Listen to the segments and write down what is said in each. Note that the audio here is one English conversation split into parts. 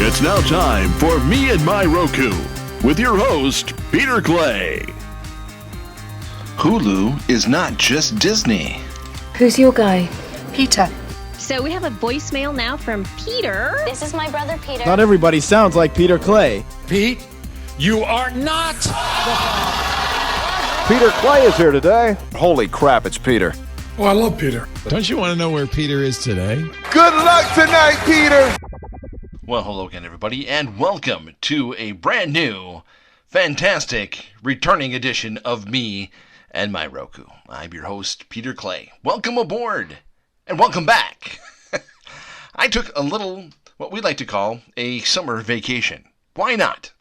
It's now time for Me and My Roku with your host, Peter Clay. Hulu is not just Disney. Who's your guy? Peter. So we have a voicemail now from Peter. This is my brother Peter. Not everybody sounds like Peter Clay. Pete, you are not! Peter Clay is here today. Holy crap, it's Peter. Oh, I love Peter. Don't you want to know where Peter is today? Good luck tonight, Peter! Well, hello again, everybody, and welcome to a brand new, fantastic, returning edition of Me and My Roku. I'm your host, Peter Clay. Welcome aboard, and welcome back. I took a little, what we like to call, a summer vacation. Why not?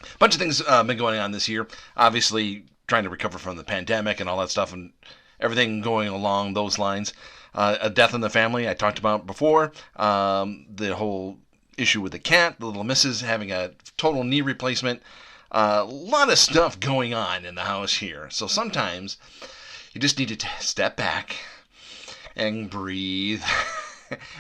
A bunch of things been going on this year. Obviously, trying to recover from the pandemic and all that stuff, and everything going along those lines. A death in the family I talked about before. The whole issue with the cat, the little missus having a total knee replacement. A lot of stuff going on in the house here. So sometimes you just need to step back and breathe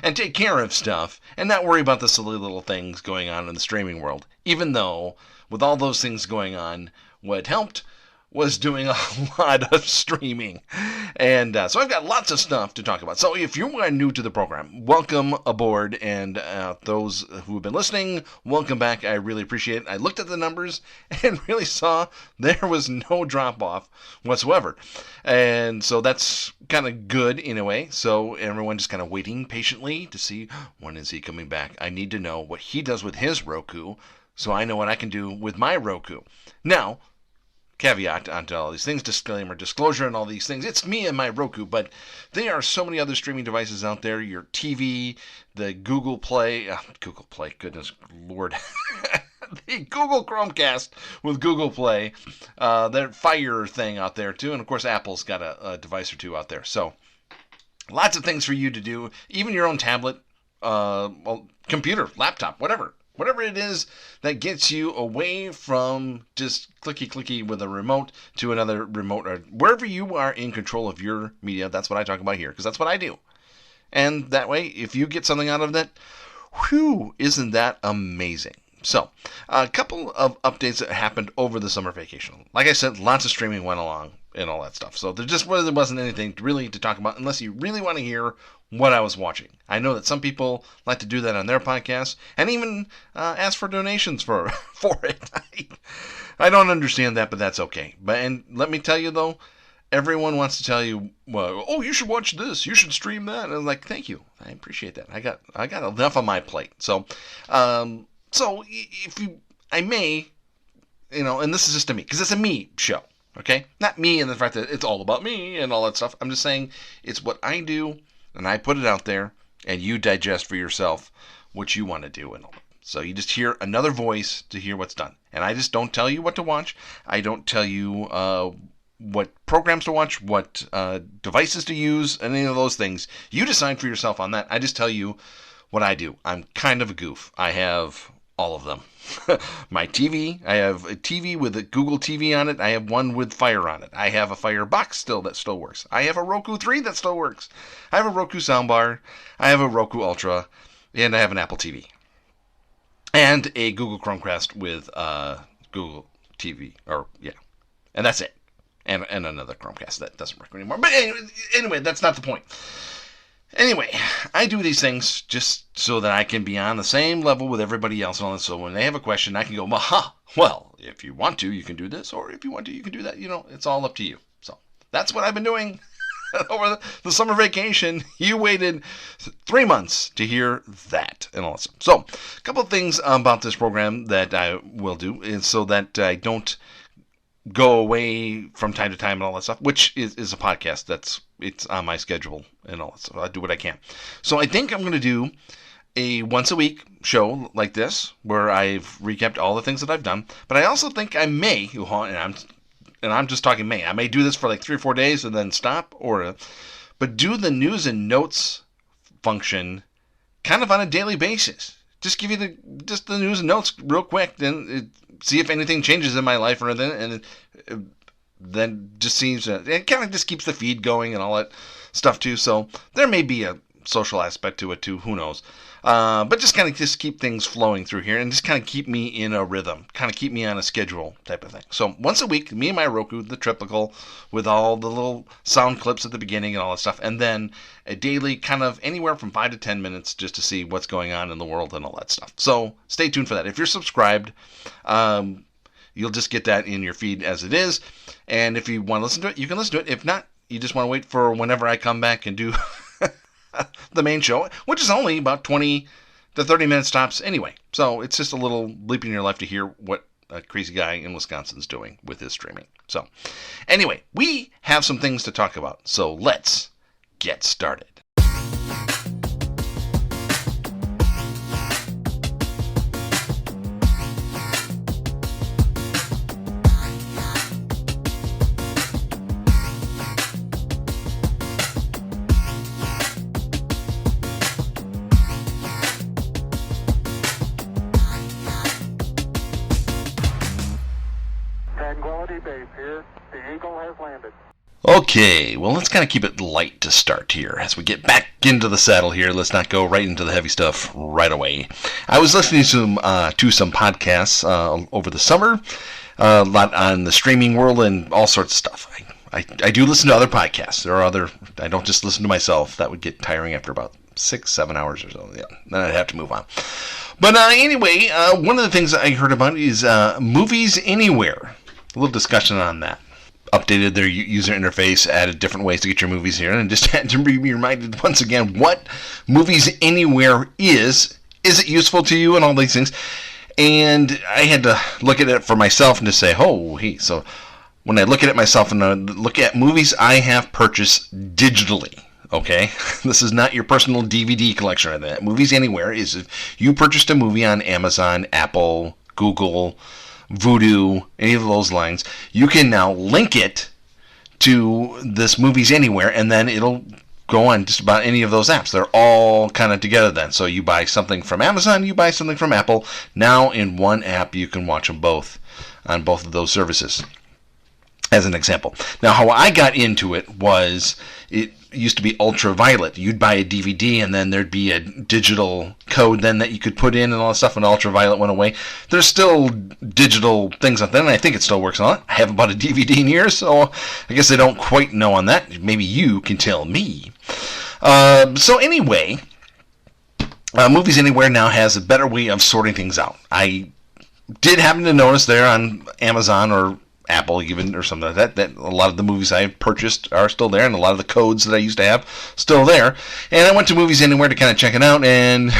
and take care of stuff and not worry about the silly little things going on in the streaming world. Even though, with all those things going on, what helped was doing a lot of streaming. And so I've got lots of stuff to talk about. So if you are new to the program, welcome aboard. And those who have been listening, welcome back. I really appreciate it. I looked at the numbers and really saw there was no drop-off whatsoever. And so that's kind of good in a way. So everyone just kind of waiting patiently to see when is he coming back. I need to know what he does with his Roku so I know what I can do with my Roku. Now, caveat onto all these things, disclaimer, disclosure, and all these things. It's me and my Roku, but there are so many other streaming devices out there. Your TV, the Google Play, goodness Lord, the Google Chromecast with Google Play, their Fire thing out there too, and of course Apple's got a device or two out there. So lots of things for you to do, even your own tablet, computer, laptop, whatever it is that gets you away from just clicky with a remote to another remote, or wherever you are in control of your media. That's what I talk about here, because that's what I do. And that way, if you get something out of that, whew, isn't that amazing? So, a couple of updates that happened over the summer vacation. Like I said, lots of streaming went along and all that stuff. So there wasn't anything really to talk about unless you really want to hear what I was watching. I know that some people like to do that on their podcasts and even ask for donations for it. I don't understand that, but that's okay. And let me tell you though, everyone wants to tell you, well, oh, you should watch this, you should stream that. And I'm like, thank you, I appreciate that. I got enough on my plate. So if I may, and this is just a me, because it's a me show. Okay? Not me and the fact that it's all about me and all that stuff. I'm just saying it's what I do, and I put it out there, and you digest for yourself what you want to do and all. So you just hear another voice to hear what's done. And I just don't tell you what to watch. I don't tell you what programs to watch, what devices to use, any of those things. You decide for yourself on that. I just tell you what I do. I'm kind of a goof. I have all of them. My TV, I have a TV with a Google TV on it. I have one with Fire on it. I have a Fire box that still works. I have a Roku 3 that still works. I have a Roku soundbar. I have a Roku Ultra. And I have an Apple TV. And a Google Chromecast with Google TV. And that's it. And another Chromecast that doesn't work anymore. But anyway, that's not the point. Anyway, I do these things just so that I can be on the same level with everybody else. And so when they have a question, I can go, well, if you want to, you can do this. Or if you want to, you can do that. It's all up to you. So that's what I've been doing over the summer vacation. You waited 3 months to hear that and all that stuff. So a couple of things about this program that I will do is so that I don't go away from time to time and all that stuff, which is a podcast it's on my schedule and all that stuff. I do what I can. So I think I'm going to do a once a week show like this where I've recapped all the things that I've done. But I also think I may, and I'm just talking may, I may do this for like 3 or 4 days and then stop, but do the news and notes function kind of on a daily basis. Just give you the news and notes real quick, then see if anything changes in my life or anything, and then just seems it kind of just keeps the feed going and all that stuff too. So there may be social aspect to it too. Who knows? But just kind of just keep things flowing through here and just kind of keep me in a rhythm, kind of keep me on a schedule type of thing. So once a week, me and my Roku, the triplical, with all the little sound clips at the beginning and all that stuff, and then a daily kind of anywhere from 5 to 10 minutes just to see what's going on in the world and all that stuff. So stay tuned for that. If you're subscribed, you'll just get that in your feed as it is. And if you want to listen to it, you can listen to it. If not, you just want to wait for whenever I come back and do the main show, which is only about 20 to 30 minute stops anyway. So it's just a little bleep in your life to hear what a crazy guy in Wisconsin's doing with his streaming. So anyway, we have some things to talk about. So let's get started. Okay, well, let's kind of keep it light to start here. As we get back into the saddle here, let's not go right into the heavy stuff right away. I was listening to some podcasts over the summer, a lot on the streaming world and all sorts of stuff. I do listen to other podcasts. I don't just listen to myself. That would get tiring after about 6-7 hours or so. Yeah, then I'd have to move on. But anyway, one of the things I heard about is Movies Anywhere. A little discussion on that. Updated their user interface, added different ways to get your movies here, and just had to be reminded once again what Movies Anywhere is. Is it useful to you and all these things? And I had to look at it for myself and just say, oh, hey, so when I look at it myself and I look at movies I have purchased digitally, okay? This is not your personal DVD collection or that. Movies Anywhere is if you purchased a movie on Amazon, Apple, Google, Vudu, any of those lines, you can now link it to this Movies Anywhere, and then it'll go on just about any of those apps. They're all kind of together then. So you buy something from Amazon, you buy something from Apple. Now in one app, you can watch them both on both of those services, as an example. Now, how I got into it was, it used to be Ultraviolet. You'd buy a DVD and then there'd be a digital code then that you could put in and all that stuff when Ultraviolet went away. There's still digital things out there, and I think it still works on it. I haven't bought a DVD in years, so I guess I don't quite know on that. Maybe you can tell me. So anyway, Movies Anywhere now has a better way of sorting things out. I did happen to notice there on Amazon or Apple even or something like that a lot of the movies I purchased are still there, and a lot of the codes that I used to have still there. And I went to Movies Anywhere to kind of check it out and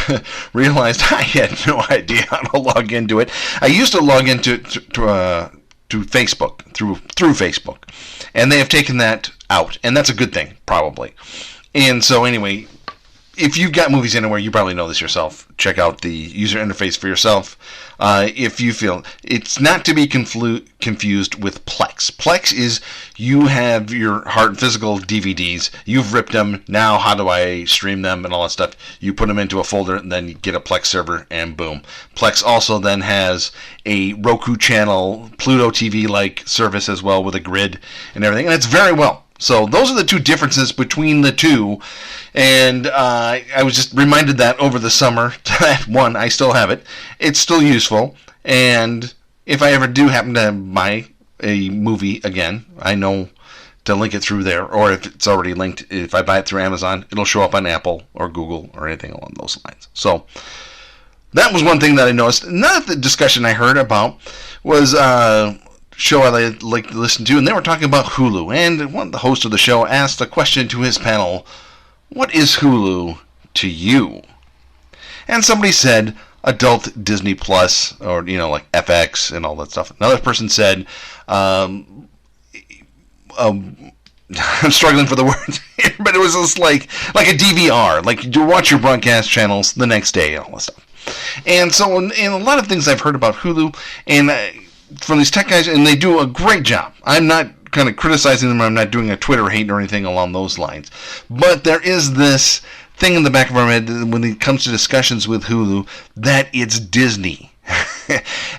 realized I had no idea how to log into it. I used to log into to Facebook through Facebook, and they have taken that out, and that's a good thing probably. And so anyway, if you've got Movies Anywhere, you probably know this yourself. Check out the user interface for yourself. If you feel it's not to be confused with Plex. Plex is you have your hard physical DVDs. You've ripped them. Now how do I stream them and all that stuff? You put them into a folder and then you get a Plex server and boom. Plex also then has a Roku channel, Pluto TV-like service as well with a grid and everything. And it's very well. So those are the two differences between the two, and I was just reminded that over the summer. That one, I still have it. It's still useful, and if I ever do happen to buy a movie again, I know to link it through there, or if it's already linked, if I buy it through Amazon, it'll show up on Apple or Google or anything along those lines. So that was one thing that I noticed. Another discussion I heard about was show I like to listen to, and they were talking about Hulu, and the host of the show asked a question to his panel, what is Hulu to you? And somebody said adult Disney Plus, or like FX and all that stuff. Another person said I'm struggling for the words here, but it was just like a DVR, like you watch your broadcast channels the next day and all that stuff. And so in a lot of things I've heard about Hulu, and from these tech guys, and they do a great job. I'm not kind of criticizing them. I'm not doing a Twitter hate or anything along those lines. But there is this thing in the back of our head when it comes to discussions with Hulu that it's Disney.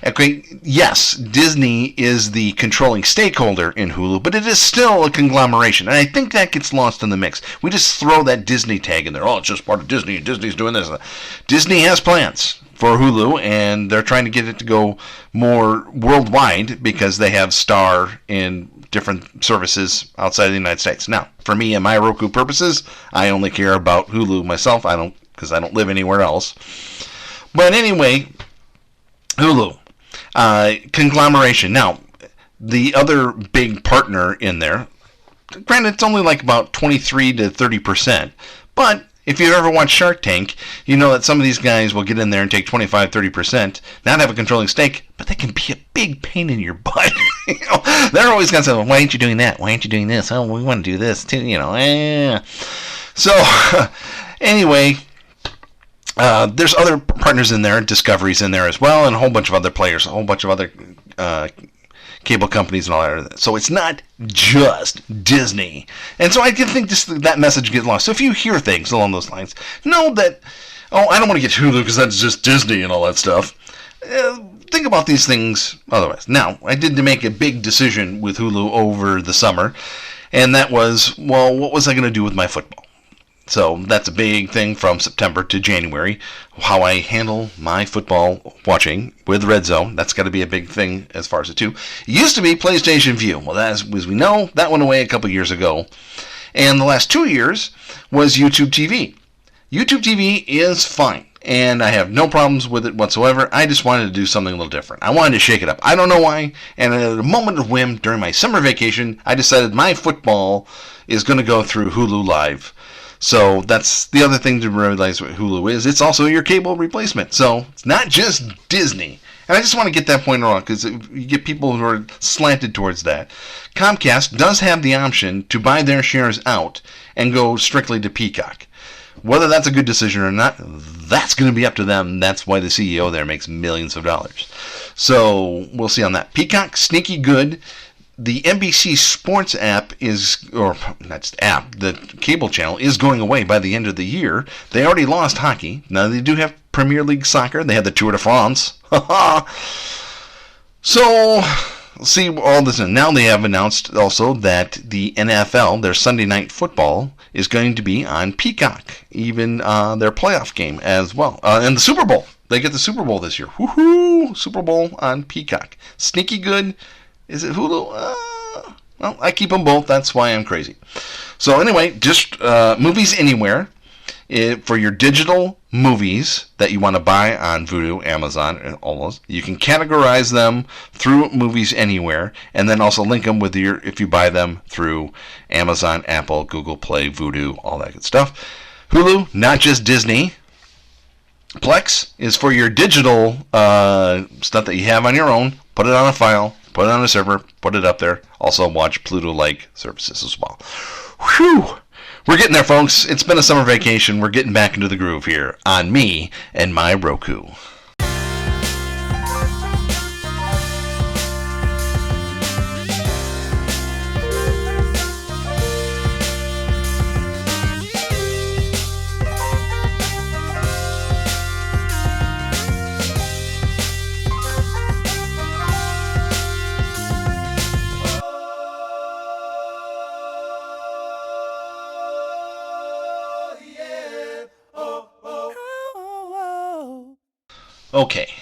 Okay, yes, Disney is the controlling stakeholder in Hulu, but it is still a conglomeration, and I think that gets lost in the mix. We just throw that Disney tag in there. Oh, it's just part of Disney, and Disney's doing this. Disney has plans for Hulu, and they're trying to get it to go more worldwide because they have Star in different services outside of the United States. Now, for me and my Roku purposes, I only care about Hulu myself. Because I don't live anywhere else. But anyway, Hulu, conglomeration. Now, the other big partner in there, granted, it's only like about 23 to 30%, but if you've ever watched Shark Tank, you know that some of these guys will get in there and take 25, 30%, not have a controlling stake, but they can be a big pain in your butt. They're always going to say, well, why aren't you doing that? Why aren't you doing this? Oh, we want to do this too, So, anyway, there's other partners in there, Discovery's in there as well, and a whole bunch of other players, a whole bunch of other cable companies and all that. So it's not just Disney. And so I think that message gets lost. So if you hear things along those lines, know that, I don't want to get Hulu because that's just Disney and all that stuff. Think about these things otherwise. Now, I did make a big decision with Hulu over the summer, and that was, what was I going to do with my football? So that's a big thing from September to January, how I handle my football watching with Red Zone. That's got to be a big thing as far as the two. It used to be PlayStation View. Well, as we know, that went away a couple years ago. And the last 2 years was YouTube TV. YouTube TV is fine, and I have no problems with it whatsoever. I just wanted to do something a little different. I wanted to shake it up. I don't know why, and at a moment of whim during my summer vacation, I decided my football is going to go through Hulu Live. So that's the other thing to realize what Hulu is. It's also your cable replacement. So it's not just Disney. And I just want to get that point wrong because you get people who are slanted towards that. Comcast does have the option to buy their shares out and go strictly to Peacock. Whether that's a good decision or not, that's going to be up to them. That's why the CEO there makes millions of dollars. So we'll see on that. Peacock, sneaky good. The NBC Sports app the cable channel is going away by the end of the year. They already lost hockey. Now they do have Premier League soccer. They have the Tour de France. So, see all this. And now they have announced also that the NFL, their Sunday Night Football, is going to be on Peacock. Even their playoff game as well. And the Super Bowl. They get the Super Bowl this year. Woohoo! Super Bowl on Peacock. Sneaky good. Is it Hulu? Well, I keep them both. That's why I'm crazy. So anyway, just Movies Anywhere. For your digital movies that you want to buy on Vudu, Amazon, and all those, you can categorize them through Movies Anywhere, and then also link them with if you buy them through Amazon, Apple, Google Play, Vudu, all that good stuff. Hulu, not just Disney. Plex is for your digital stuff that you have on your own. Put it on a file. Put it on a server, put it up there. Also watch Pluto-like services as well. Whew! We're getting there, folks. It's been a summer vacation. We're getting back into the groove here on Me and My Roku. Okay,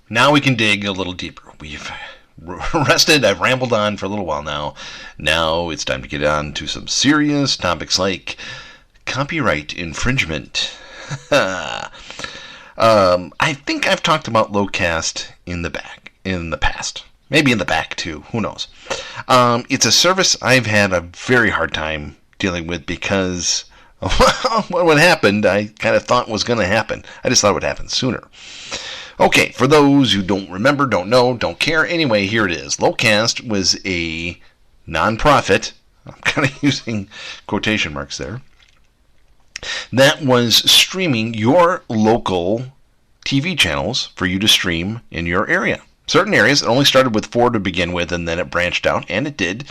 now we can dig a little deeper. We've rested, I've rambled on for a little while now. Now it's time to get on to some serious topics like copyright infringement. I think I've talked about Locast in the past. Maybe in the back too, who knows. It's a service I've had a very hard time dealing with because what happened I kind of thought was going to happen. I just thought it would happen sooner. Okay, for those who don't remember, don't know, don't care, anyway, here it is. Locast was a non-profit, I'm kind of using quotation marks there, that was streaming your local TV channels for you to stream in your area. Certain areas, it only started with 4 to begin with, and then it branched out, and it did.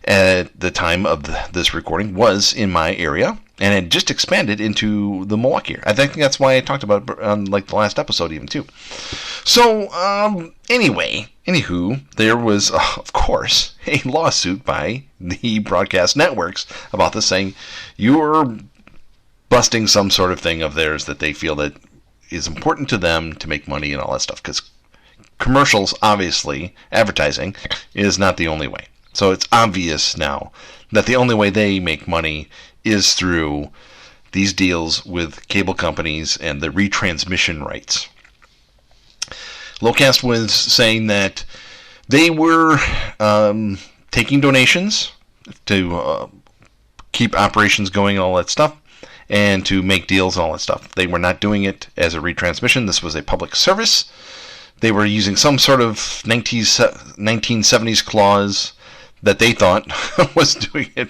at the time of this recording was in my area, and it just expanded into the Milwaukee area. I think that's why I talked about it on like the last episode even too. So anywho, there was of course a lawsuit by the broadcast networks about this, saying you're busting some sort of thing of theirs that they feel that is important to them to make money and all that stuff, because commercials, obviously, advertising is not the only way. So it's obvious now that the only way they make money is through these deals with cable companies and the retransmission rights. Locast was saying that they were taking donations to keep operations going and all that stuff, and to make deals and all that stuff. They were not doing it as a retransmission. This was a public service. They were using some sort of 1970s clause that they thought was doing it.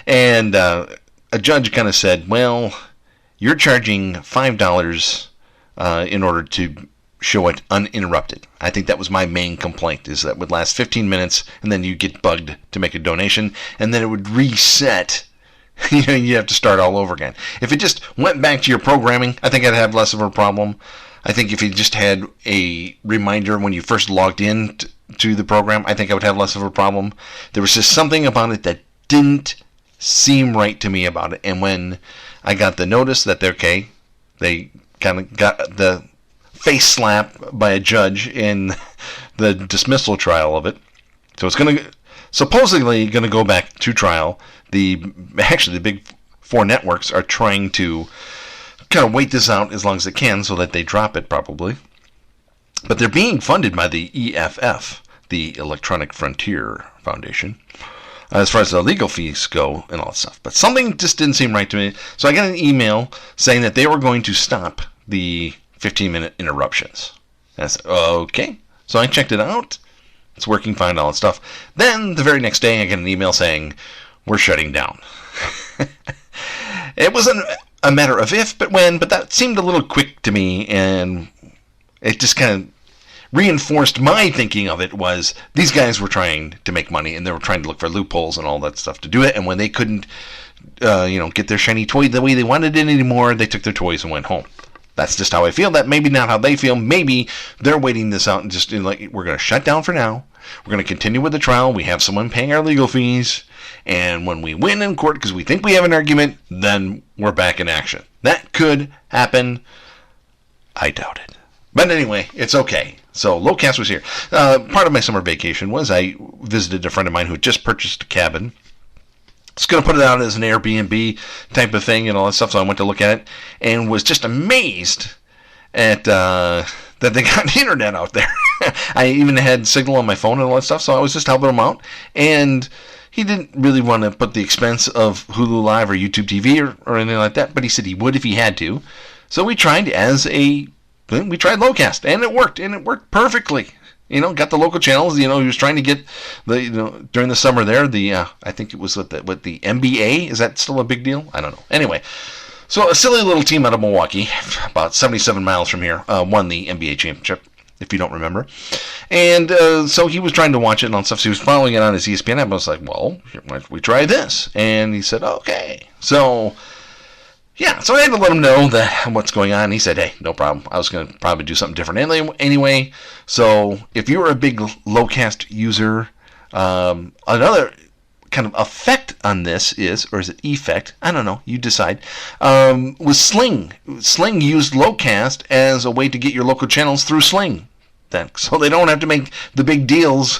And a judge kind of said, well, you're charging $5 in order to show it uninterrupted. I think that was my main complaint, is that would last 15 minutes, and then you get bugged to make a donation, and then it would reset. You have to start all over again. If it just went back to your programming, I think I'd have less of a problem. I think if you just had a reminder when you first logged in to the program, I think I would have less of a problem. There was just something about it that didn't seem right to me about it. And when I got the notice that they kind of got the face slap by a judge in the dismissal trial of it. So it's supposedly going to go back to trial. The big four networks are trying to kind of wait this out as long as they can so that they drop it probably. But they're being funded by the EFF, the Electronic Frontier Foundation, as far as the legal fees go and all that stuff. But something just didn't seem right to me. So I got an email saying that they were going to stop the 15-minute interruptions. And I said, okay. So I checked it out. It's working fine, all that stuff. Then the very next day I get an email saying, we're shutting down. It wasn't a matter of if, but when, but that seemed a little quick to me, and it just kind of reinforced my thinking of it. Was these guys were trying to make money, and they were trying to look for loopholes and all that stuff to do it, and when they couldn't get their shiny toy the way they wanted it anymore, they took their toys and went home. That's just how I feel. That maybe not how they feel. Maybe they're waiting this out and just like, we're going to shut down for now. We're going to continue with the trial. We have someone paying our legal fees. And when we win in court because we think we have an argument, then we're back in action. That could happen. I doubt it. But anyway, it's okay. So Locast was here. Part of my summer vacation was I visited a friend of mine who had just purchased a cabin. It's going to put it out as an Airbnb type of thing and all that stuff. So I went to look at it and was just amazed at that they got internet out there. I even had signal on my phone and all that stuff. So I was just helping him out. And he didn't really want to put the expense of Hulu Live or YouTube TV or anything like that. But he said he would if he had to. So we tried Locast, and it worked. And it worked perfectly. Got the local channels. He was trying to get during the summer there. I think it was with the NBA. Is that still a big deal? I don't know. Anyway, so a silly little team out of Milwaukee, about 77 miles from here, won the NBA championship, if you don't remember. And so he was trying to watch it and all stuff. So he was following it on his ESPN app. I was like, well, why don't we try this? And he said, okay. So yeah, so I had to let him know what's going on. He said, hey, no problem. I was going to probably do something different anyway. So if you're a big Locast user, another kind of effect on this is, or is it effect? I don't know. You decide. Was Sling. Sling used Locast as a way to get your local channels through Sling. So they don't have to make the big deals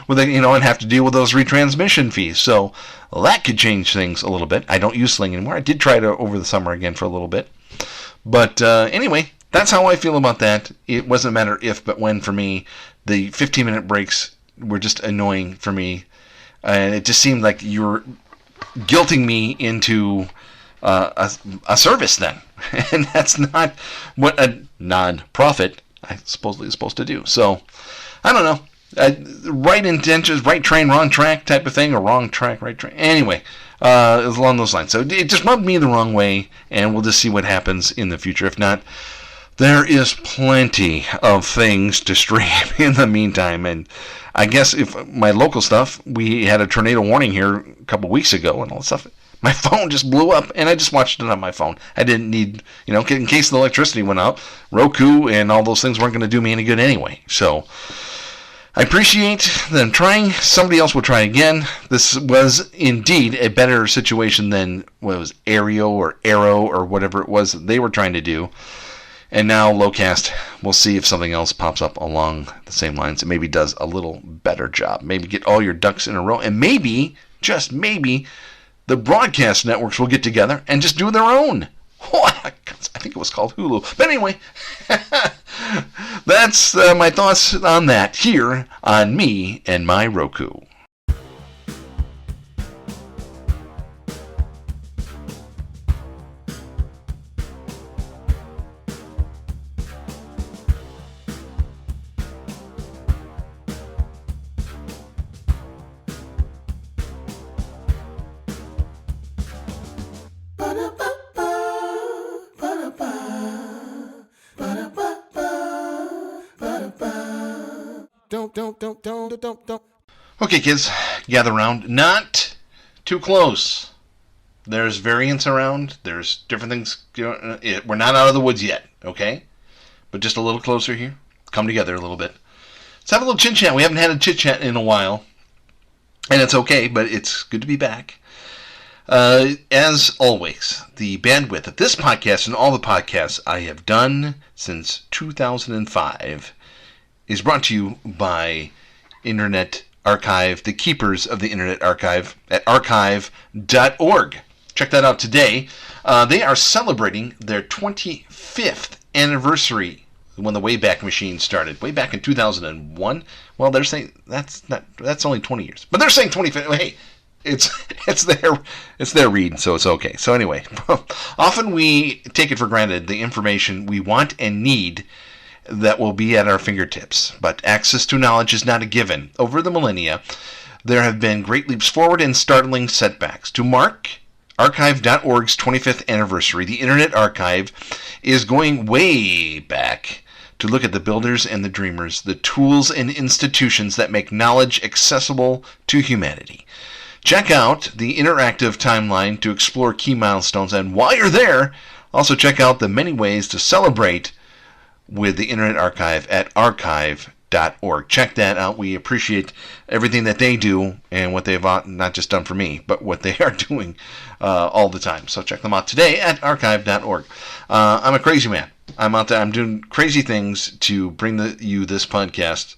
with it, and have to deal with those retransmission fees. So that could change things a little bit. I don't use Sling anymore. I did try it over the summer again for a little bit. But anyway, that's how I feel about that. It wasn't a matter if, but when for me. The 15-minute breaks were just annoying for me. And it just seemed like you were guilting me into a service then. And that's not what a non-profit I supposedly is supposed to do. So, I don't know. Right intentions, right train, wrong track type of thing, or wrong track, right train. Anyway, it was along those lines. So it just rubbed me the wrong way, and we'll just see what happens in the future. If not, there is plenty of things to stream in the meantime, and I guess if my local stuff, we had a tornado warning here a couple weeks ago and all that stuff. My phone just blew up, and I just watched it on my phone. I didn't need, in case the electricity went out, Roku and all those things weren't going to do me any good anyway. So I appreciate them trying. Somebody else will try again. This was indeed a better situation than what was Aereo or Arrow or whatever it was that they were trying to do. And now Locast, we'll see if something else pops up along the same lines. It maybe does a little better job. Maybe get all your ducks in a row. And maybe, just maybe, the broadcast networks will get together and just do their own. I think it was called Hulu. But anyway, that's my thoughts on that here on Me and My Roku. Don't. Okay, kids, gather around. Not too close. There's variance around. There's different things. We're not out of the woods yet, okay? But just a little closer here. Come together a little bit. Let's have a little chit-chat. We haven't had a chit-chat in a while. And it's okay, but it's good to be back. As always, the bandwidth of this podcast and all the podcasts I have done since 2005 is brought to you by Internet Archive, the keepers of the Internet Archive at archive.org. Check that out today. They are celebrating their 25th anniversary when the Wayback Machine started, way back in 2001. Well, they're saying that's only 20 years, but they're saying 25. Hey, it's their read, so it's okay. So anyway, often we take it for granted the information we want and need that will be at our fingertips, but access to knowledge is not a given. Over the millennia, there have been great leaps forward and startling setbacks. To mark archive.org's 25th anniversary, the Internet Archive is going way back to look at the builders and the dreamers, the tools and institutions that make knowledge accessible to humanity. Check out the interactive timeline to explore key milestones, and while you're there, also check out the many ways to celebrate with the Internet Archive at archive.org. Check that out. We appreciate everything that they do and what they've not just done for me, but what they are doing all the time. So check them out today at archive.org. I'm a crazy man. I'm out there. I'm doing crazy things to bring you this podcast.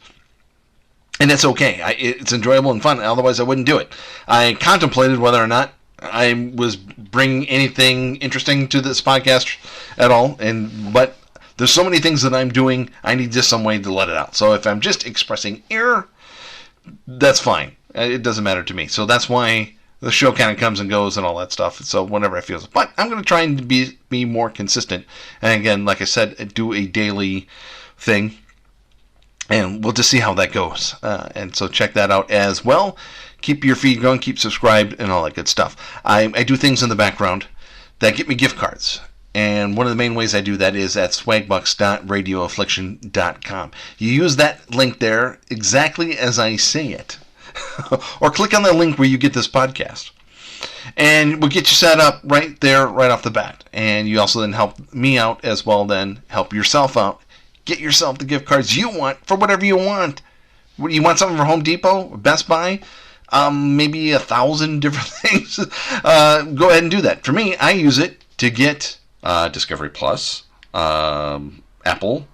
And it's okay. It's enjoyable and fun. Otherwise, I wouldn't do it. I contemplated whether or not I was bringing anything interesting to this podcast at all, but there's so many things that I'm doing, I need just some way to let it out. So if I'm just expressing error, that's fine. It doesn't matter to me. So that's why the show kind of comes and goes and all that stuff. So whenever I feel it. But I'm going to try and be more consistent. And again, like I said, do a daily thing. And we'll just see how that goes. And so check that out as well. Keep your feed going, keep subscribed, and all that good stuff. I do things in the background that get me gift cards. And one of the main ways I do that is at swagbucks.radioaffliction.com. You use that link there exactly as I say it. Or click on the link where you get this podcast. And we'll get you set up right there, right off the bat. And you also then help me out as well, then help yourself out. Get yourself the gift cards you want for whatever you want. You want something from Home Depot, Best Buy? Maybe 1,000 different things. Go ahead and do that. For me, I use it to get Discovery Plus, Apple,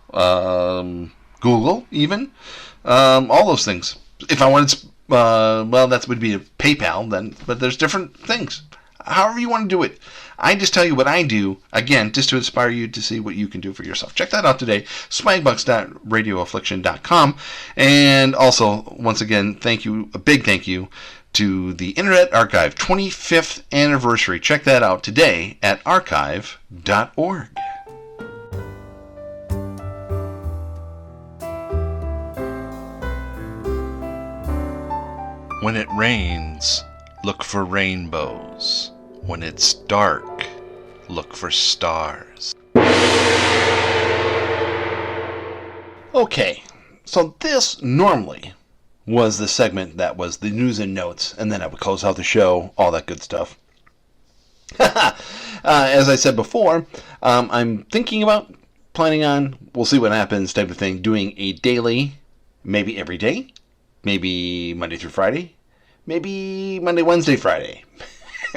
Google, even all those things. If I wanted, that would be a PayPal then. But there's different things. However you want to do it. I just tell you what I do, again, just to inspire you to see what you can do for yourself. Check that out today, swagbucks.radioaffliction.com. And also, once again, a big thank you to the Internet Archive 25th anniversary. Check that out today at archive.org. When it rains, look for rainbows. When it's dark, look for stars. Okay, so this normally was the segment that was the news and notes, and then I would close out the show, all that good stuff. As I said before, I'm thinking about, planning on, we'll see what happens type of thing, doing a daily, maybe every day, maybe Monday through Friday, maybe Monday, Wednesday, Friday,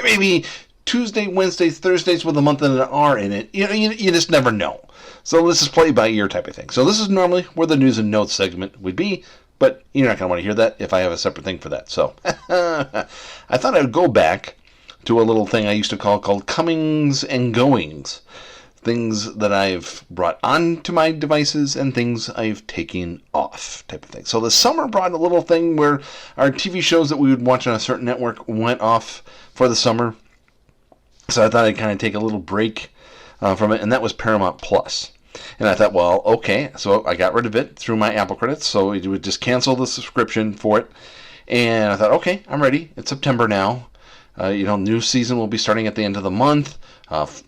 maybe Tuesday, Wednesdays, Thursdays with a month and an R in it. You just never know. So this is play by ear type of thing. So this is normally where the news and notes segment would be, but you're not going to want to hear that if I have a separate thing for that. So I thought I would go back to a little thing I used to called comings and goings. Things that I've brought onto my devices and things I've taken off type of thing. So the summer brought a little thing where our TV shows that we would watch on a certain network went off for the summer. So I thought I'd kind of take a little break from it, and that was Paramount Plus. And I thought, well, okay, so I got rid of it through my Apple credits, so it would just cancel the subscription for it. And I thought, okay, I'm ready. It's September now. New season will be starting at the end of the month.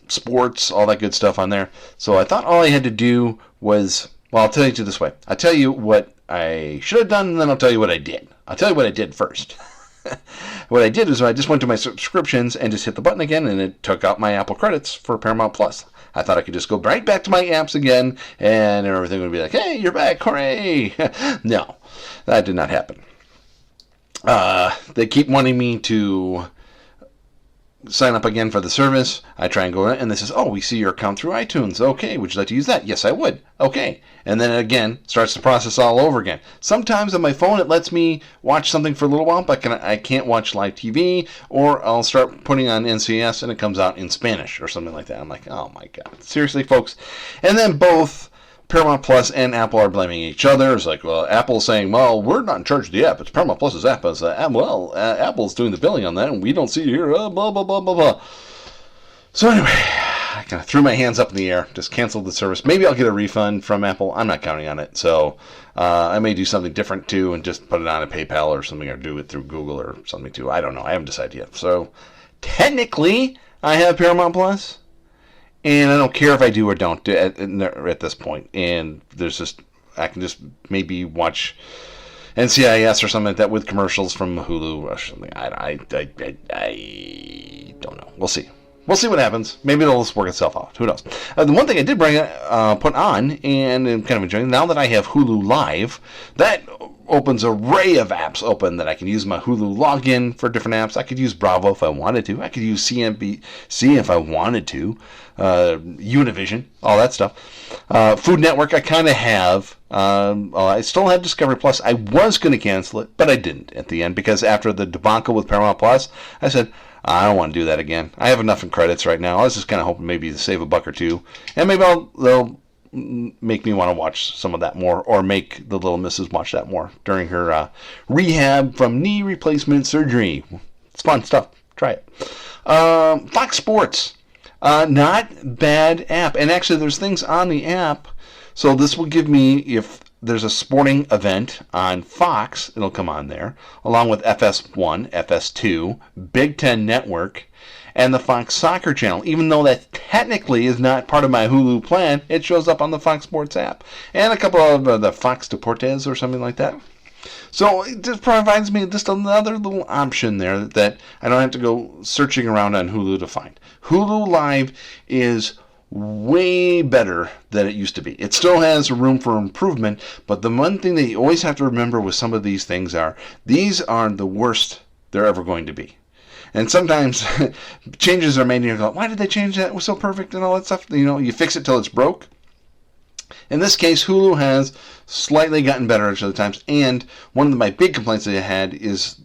Sports, all that good stuff on there. So I thought all I had to do was, well, I'll tell you this way. I'll tell you what I should have done, and then I'll tell you what I did. I'll tell you what I did first. What I did is I just went to my subscriptions and just hit the button again, and it took out my Apple credits for Paramount Plus. I thought I could just go right back to my apps again, and everything would be like, hey, you're back, hooray! No, that did not happen. They keep wanting me to sign up again for the service. I try and go in, and this is, oh, we see your account through iTunes. Okay, would you like to use that? Yes, I would. Okay. And then it again starts the process all over again. Sometimes on my phone it lets me watch something for a little while, but I can't watch live TV, or I'll start putting on NCS and it comes out in Spanish or something like that. I'm like, oh my God. Seriously, folks. And then both Paramount Plus and Apple are blaming each other. It's like, well, Apple's saying, well, we're not in charge of the app. It's Paramount Plus's app. It's, Apple's doing the billing on that, and we don't see it here. Blah, blah, blah, blah, blah. So anyway, I kind of threw my hands up in the air, just canceled the service. Maybe I'll get a refund from Apple. I'm not counting on it. So I may do something different, too, and just put it on a PayPal or something, or do it through Google or something, too. I don't know. I haven't decided yet. So technically, I have Paramount Plus. And I don't care if I do or don't at this point. And I can just maybe watch NCIS or something like that with commercials from Hulu or something. I don't know. We'll see. We'll see what happens. Maybe it'll just work itself out. Who knows? The one thing I did put on, and I'm kind of enjoying, now that I have Hulu Live, that opens an array of apps open that I can use my Hulu login for different apps. I could use Bravo if I wanted to. I could use CNBC if I wanted to. Univision, all that stuff. Food Network I kind of have. I still have Discovery Plus. I was going to cancel it, but I didn't at the end, because after the debacle with Paramount Plus, I said, I don't want to do that again. I have enough in credits right now. I was just kind of hoping maybe to save a buck or two. And maybe they'll make me want to watch some of that more, or make the little missus watch that more during her rehab from knee replacement surgery. It's fun stuff. Try it. Fox Sports. Not bad app. And actually, there's things on the app. So this will give me, if there's a sporting event on Fox, it'll come on there, along with FS1, FS2, Big Ten Network, and the Fox Soccer Channel. Even though that technically is not part of my Hulu plan, it shows up on the Fox Sports app. And a couple of the Fox Deportes or something like that. So it just provides me just another little option there that I don't have to go searching around on Hulu to find. Hulu Live is way better than it used to be. It still has room for improvement, but the one thing that you always have to remember with some of these things these are the worst they're ever going to be. And sometimes changes are made and you go, why did they change that? It was so perfect and all that stuff. You fix it till it's broke. In this case, Hulu has slightly gotten better at other times, and one of my big complaints that I had is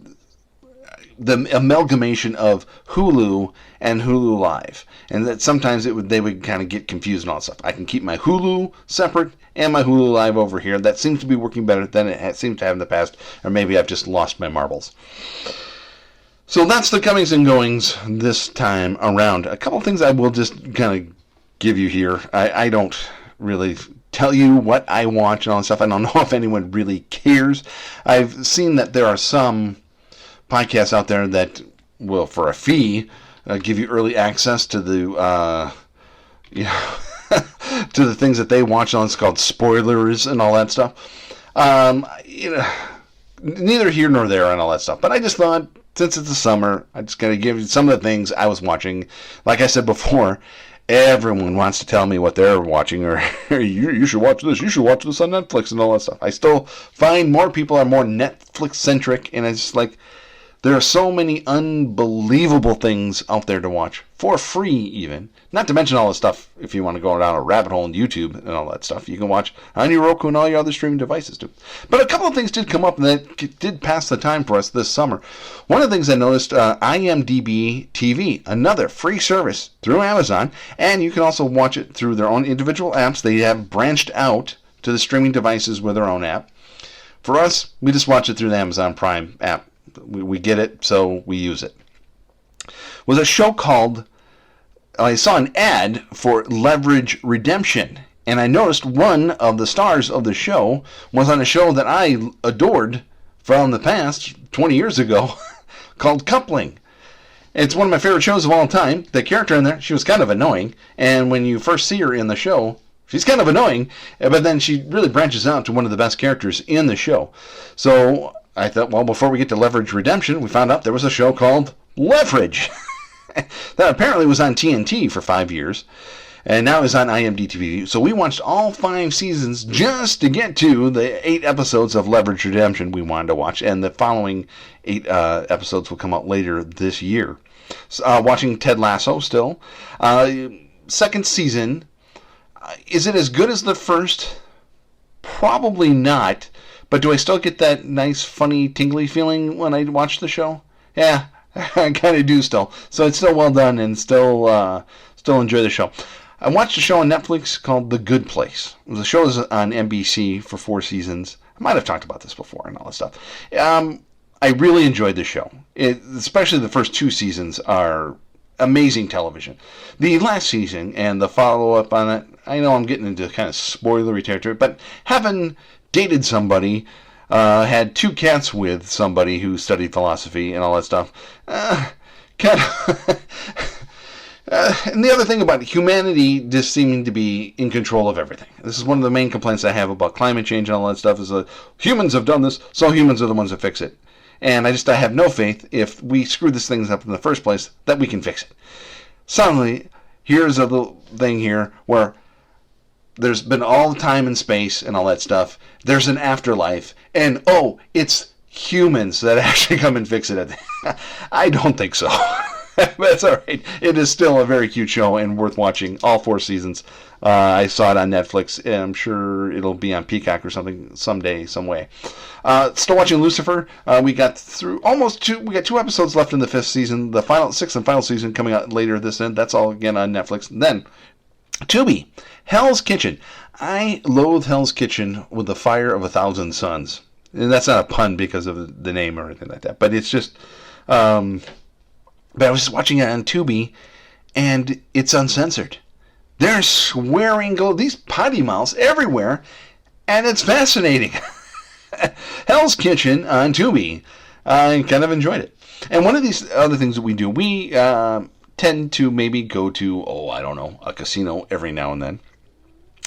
the amalgamation of Hulu and Hulu Live, and that sometimes they would kind of get confused and all that stuff. I can keep my Hulu separate and my Hulu Live over here. That seems to be working better than it seemed to have in the past, or maybe I've just lost my marbles. So that's the comings and goings this time around. A couple things I will just kind of give you here. I don't really tell you what I watch and all that stuff. I don't know if anyone really cares. I've seen that there are some podcasts out there that will, for a fee, give you early access to the to the things that they watch on. It's called spoilers and all that stuff. neither here nor there and all that stuff. But I just thought, since it's the summer, I just got to give you some of the things I was watching. Like I said before, everyone wants to tell me what they're watching, or you should watch this, you should watch this on Netflix and all that stuff. I still find more people are more Netflix-centric, and it's just like, there are so many unbelievable things out there to watch, for free even. Not to mention all the stuff, if you want to go down a rabbit hole on YouTube and all that stuff, you can watch on your Roku and all your other streaming devices too. But a couple of things did come up that did pass the time for us this summer. One of the things I noticed, Imdb TV, another free service through Amazon, and you can also watch it through their own individual apps. They have branched out to the streaming devices with their own app. For us, we just watch it through the Amazon Prime app. We get it, so we use it. Was a show called, I saw an ad for Leverage Redemption, and I noticed one of the stars of the show was on a show that I adored from the past, 20 years ago, called Coupling. It's one of my favorite shows of all time. The character in there, she was kind of annoying, and when you first see her in the show, she's kind of annoying, but then she really branches out to one of the best characters in the show. So I thought, well, before we get to Leverage Redemption, we found out there was a show called Leverage that apparently was on TNT for 5 years, and now is on Imdb TV. So we watched all 5 seasons just to get to the 8 episodes of Leverage Redemption we wanted to watch, and the following 8 episodes will come out later this year. Watching Ted Lasso still. Second season. Is it as good as the first? Probably not. But do I still get that nice, funny, tingly feeling when I watch the show? Yeah, I kind of do still. So it's still well done and still enjoy the show. I watched a show on Netflix called The Good Place. The show is on NBC for 4 seasons. I might have talked about this before and all that stuff. I really enjoyed the show. Especially the first 2 seasons are amazing television. The last season and the follow-up on it, I know I'm getting into kind of spoilery territory, but having dated somebody, had 2 cats with somebody who studied philosophy and all that stuff, kind of... and the other thing about humanity just seeming to be in control of everything. This is one of the main complaints I have about climate change and all that stuff, is that humans have done this, so humans are the ones that fix it. And I have no faith, if we screw this thing up in the first place, that we can fix it. Suddenly, here's a little thing here where there's been all the time and space and all that stuff. There's an afterlife. And, it's humans that actually come and fix it. I don't think so. That's all right. It is still a very cute show and worth watching. All 4 seasons. I saw it on Netflix, and I'm sure it'll be on Peacock or something someday, some way. Still watching Lucifer. We got through almost 2. We got 2 episodes left in the 5th season. The 6th and final season coming out later this end. That's all again on Netflix. And then Tubi, Hell's Kitchen. I loathe Hell's Kitchen with the fire of 1,000 suns. And that's not a pun because of the name or anything like that. But it's just... but I was just watching it on Tubi, and it's uncensored. They're swearing, these potty mouths everywhere, and it's fascinating. Hell's Kitchen on Tubi. I kind of enjoyed it. And one of these other things that we do, we tend to maybe go to, a casino every now and then.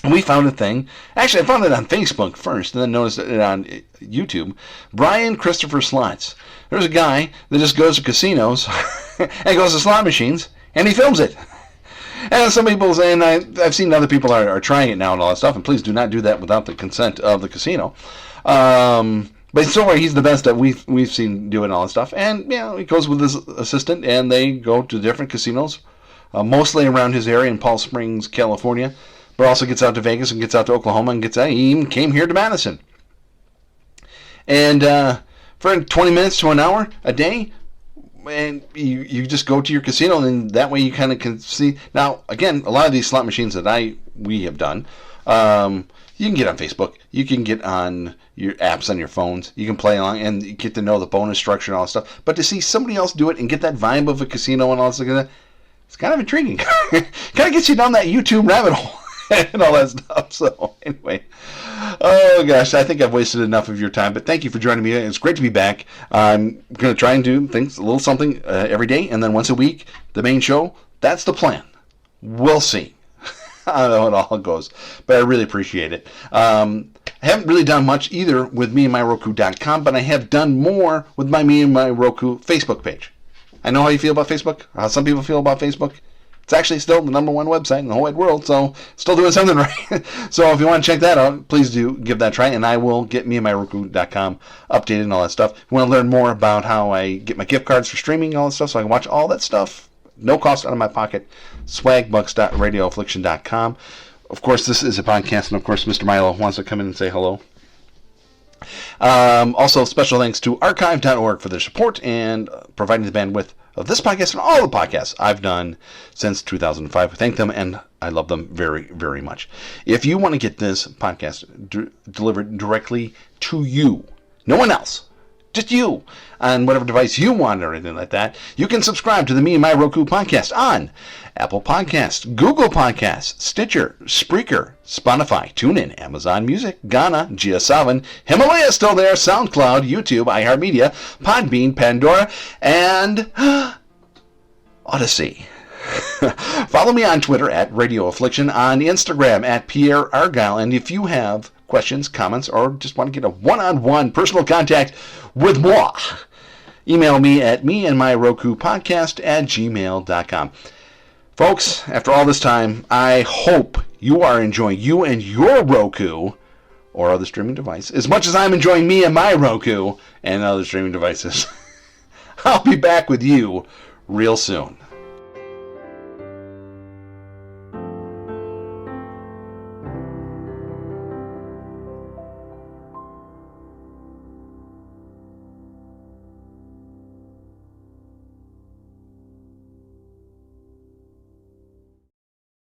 And we found a thing. Actually, I found it on Facebook first, and then noticed it on YouTube. Brian Christopher Slots. There's a guy that just goes to casinos and goes to slot machines, and he films it. And some people say, and I've seen other people are trying it now and all that stuff, and please do not do that without the consent of the casino. But so far, he's the best that we've seen doing all that stuff. And, he goes with his assistant, and they go to different casinos, mostly around his area in Palm Springs, California, but also gets out to Vegas and gets out to Oklahoma and he even came here to Madison. And for 20 minutes to an hour a day, and you just go to your casino, and that way you kind of can see. Now, again, a lot of these slot machines that we have done, you can get on Facebook, you can get on your apps on your phones, you can play along and you get to know the bonus structure and all that stuff. But to see somebody else do it and get that vibe of a casino and all that stuff, it's kind of intriguing. Kind of gets you down that YouTube rabbit hole and all that stuff. So anyway, oh gosh, I think I've wasted enough of your time, but thank you for joining me. It's great to be back. I'm going to try and do things, a little something every day, and then once a week, the main show. That's the plan. We'll see. I don't know how it all goes, but I really appreciate it. I haven't really done much either with meandmyroku.com, but I have done more with my Me and My Roku Facebook page. I know how you feel about Facebook, how some people feel about Facebook. It's actually still the #1 website in the whole wide world, so still doing something right. So if you want to check that out, please do give that a try, and I will get meandmyroku.com updated and all that stuff. If you want to learn more about how I get my gift cards for streaming and all that stuff, so I can watch all that stuff, no cost out of my pocket, swagbucks.radioaffliction.com. Of course, this is a podcast, and of course, Mr. Milo wants to come in and say hello. Also, special thanks to archive.org for their support and providing the bandwidth of this podcast and all the podcasts I've done since 2005. We thank them, and I love them very, very much. If you want to get this podcast delivered directly to you, no one else, just you, on whatever device you want or anything like that, you can subscribe to the Me and My Roku podcast on Apple Podcasts, Google Podcasts, Stitcher, Spreaker, Spotify, TuneIn, Amazon Music, Ghana, GS7, Himalaya still there, SoundCloud, YouTube, iHeartMedia, Podbean, Pandora, and Odyssey. Follow me on Twitter at Radio Affliction, on Instagram at Pierre Argyle, and if you have questions, comments, or just want to get a one-on-one personal contact with moi, email me at meandmyrokupodcast@gmail.com. Folks, after all this time, I hope you are enjoying you and your Roku or other streaming device as much as I'm enjoying me and my Roku and other streaming devices. I'll be back with you real soon.